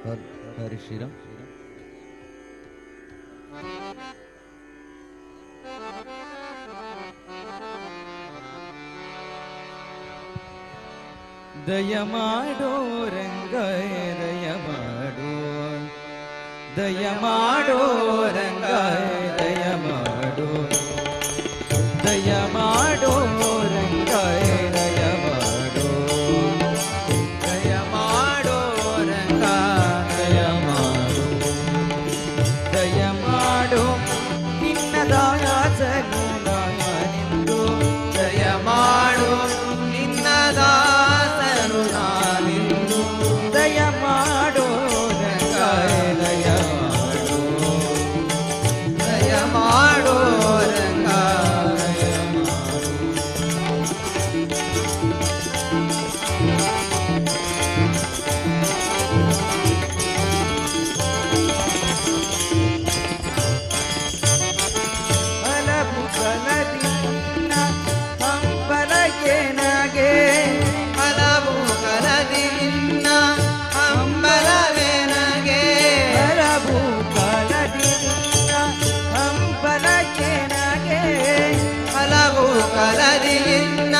ಹರಿ ಶ್ರೀರಾಮ್. ದಯ ಮಾಡೋ ರಂಗ ದಯ ಮಾಡೋ, ದಯ ಮಾಡೋ ರಂಗ ದಯ ಮಾಡೋ, ದಯ ಮಾಡೋ ರಂಗ ದಯ ಮಾಡೋ, ದಯ ಮಾಡೋ ರಂಗ ದಯ ಮಾಡೋ, ದಯ ಮಾಡೋ ನಿನ್ನ ದಾಸನು ನಾನಿಂದು, ದಯ ಮಾಡೋ ನಿನ್ನ ದಾಸನು ನಾನಿಂದು, ದಯ ಮಾಡೋ ರಂಗ ದಯ ಮಾಡೋ, ದಯ ಮಾಡೋ ರಂಗ ದಯ ಮಾಡೋ. ಹಲವು ಕಲದಿನ್ನ ಹಂಬಲಗೆ ನಗೆ, ಹಲವು ಕಲದಿನ್ನ ಹಂಬಲವೆ ನಗೆ, ಹಲವು ಕಲದಿನ್ನ ಹಂಬಲಗೆ ನಗೆ, ಹಲವು ಕಲದಿನ್ನ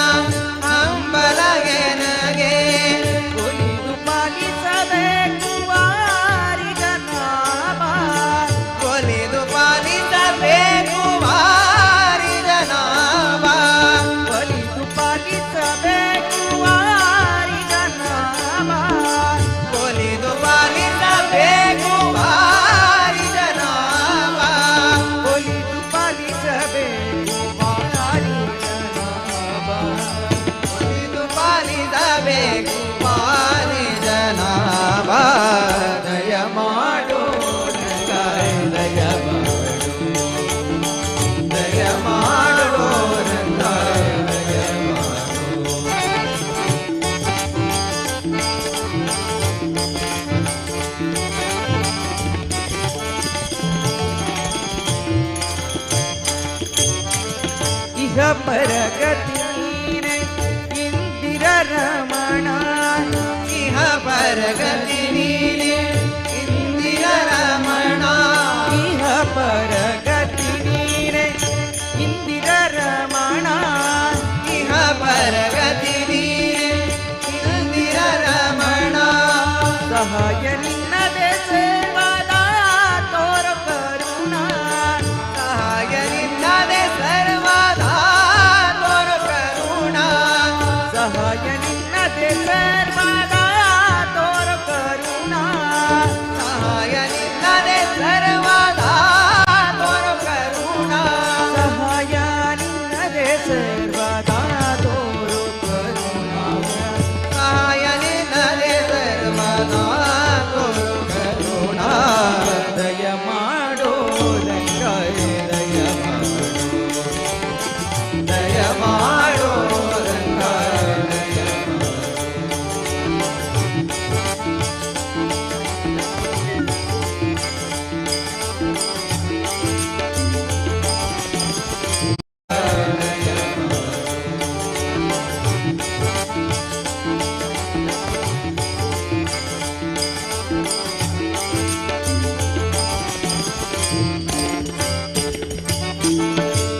ಹಂಬಲಗೆ ನಗೆ, ಒಲಿದು ಪಾಲಿಸಬೇಕು ವಾರಿಗನಾಮ, ಒಲಿದು ಪಾಲಿಸಬೇಕು ವಾರಿಗನಾಮ, ಒಲಿದು ಪಾಲಿಸಬೇಕು ವಾರಿಗನಾಮ, ಒಲಿದು ಪಾಲಿಸಬೇಕು ವಾರಿಗನಾಮ, ಒಲಿದು ಪಾಲಿಸಬೇಕು ವಾರಿಗನಾಮ, ಒಲಿದು ಪಾಲಿಸಬೇಕು ವಾರಿಗನಾಮ. ದಯ ಮಾಡೋ ರಂಗ ದಯ ಮಾಡೋ, ದಯ ಮಾಡೋ ರಂಗ ದಯ ಮಾಡೋ. ಇಹ ಪರಗತಿ ನೀನೆ ಇಂದಿರ ರಮಣ, ಇಹ ಪರಗತಿ ನೀನೆ ಇಂದಿರ ರಮಣ, ಇಹ ಪರಗತಿ ನೀನೆ ಇಂದಿರ ರಮಣ, ಇಹ ಪರಗತಿ ನೀನೆ ಇಂದಿರ ರಮಣ, ಸಹಾಯ ನಿನ್ನದೆ ಸೇವದ ತೋರ ಕರುಣ, ಸಹಾಯ ನಿನ್ನದೆ ಸರ್ವದ ತೋರ ಕರುಣ, ಸಹಾಯ ನಿನ್ನದೆ ಸರ್ವದ ತೋರ ಕರುಣ, ಸಹಾಯ ನಿನ್ನದೆ ಸರ್ವದ ತೋರ ಕರುಣ, ಸಹಾಯ ನಿನ್ನದೆ ಸರ್ವದ ತೋರ ಕರುಣ, ಸಹಾಯ ನಿನ್ನದೆ ಸರ್ವದ ತೋರ ಕರುಣ. ದಯ ಮಾಡೋ ರಂಗ ದಯ ಮಾಡೋ, ದಯ ಮಾಡೋ ರಂಗ ದಯ ಮಾಡೋ.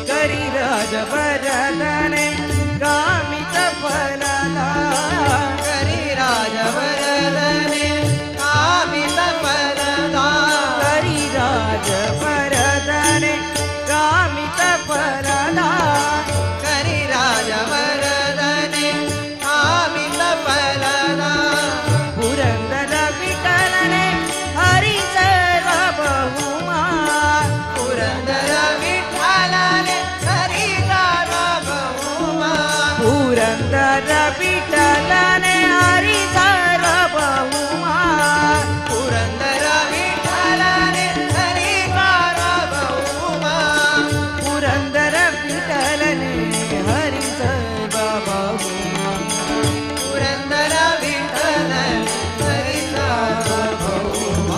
ಕರಿರಾಜ ವರದನೆ ಕಾಮಿತ ಫಲದ, ಕರಿರಾಜ ವರದನೆ ಕಾಮಿತ ಫಲದ, ಕರಿರಾಜ ವರದನೆ ಕಾಮಿತ ಫಲದ, ಕರಿರಾಜ ವರದನೆ ಕಾಮಿತ ಫಲದ, ಪುರಂದರ ವಿಠಲನೆ ಹರಿ ಸರ್ವಭೌಮ, ಪುರಂದರ ವಿಠಲನೆ ಹರಿ ಸಾರ್ವಭೌಮ, ಪುರಂದರ ವಿಠಲನೆ ಹರಿ ಸಾರ್ವಭೌಮ, ಪುರಂದರ ವಿಠಲನೆ ಹರಿ ಸಾರ್ವಭೌಮ, ಪುರಂದರ ವಿಠಲನೆ ಹರಿ ಸಾರ್ವಭೌಮ, ಪುರಂದರ ವಿಠಲನೆ ಹರಿ ಸಾರ್ವಭೌಮ.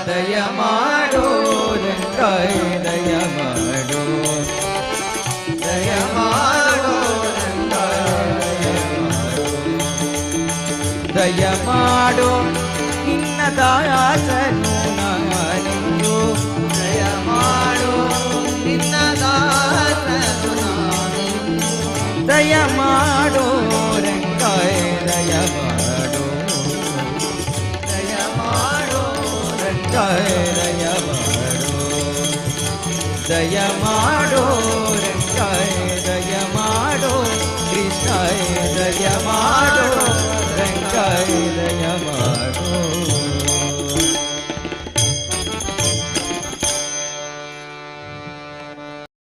ದಯ ಮಾಡೋ ರಂಗ ದಯ ಮಾಡೋ, ದಯ ಮಾಡೋ ರಂಗ ದಯ ಮಾಡೋ, ದಯ ಮಾಡೋ ನಿನ್ನ ದಾಸನು ನಾನೆಂದು ದಯ ಮಾಡು ನಿನ್ನ ದಾಸನು ನಾನೆಂದು ದಯ ಮಾಡೋ ರಂಗಾಯ ದಯ ಮಾಡೋ ದಯ ಮಾಡು ರಂಗಾಯ ದಯ ಮಾಡೋ ದಯ ಮಾಡೋ ರಂಗಾಯ ದಯ ಮಾಡೋ ಕೃಷ್ಣಾಯ ದಯ ಮಾಡೋ ರಂಗಾಯ ದಯ ಮಾಡೋ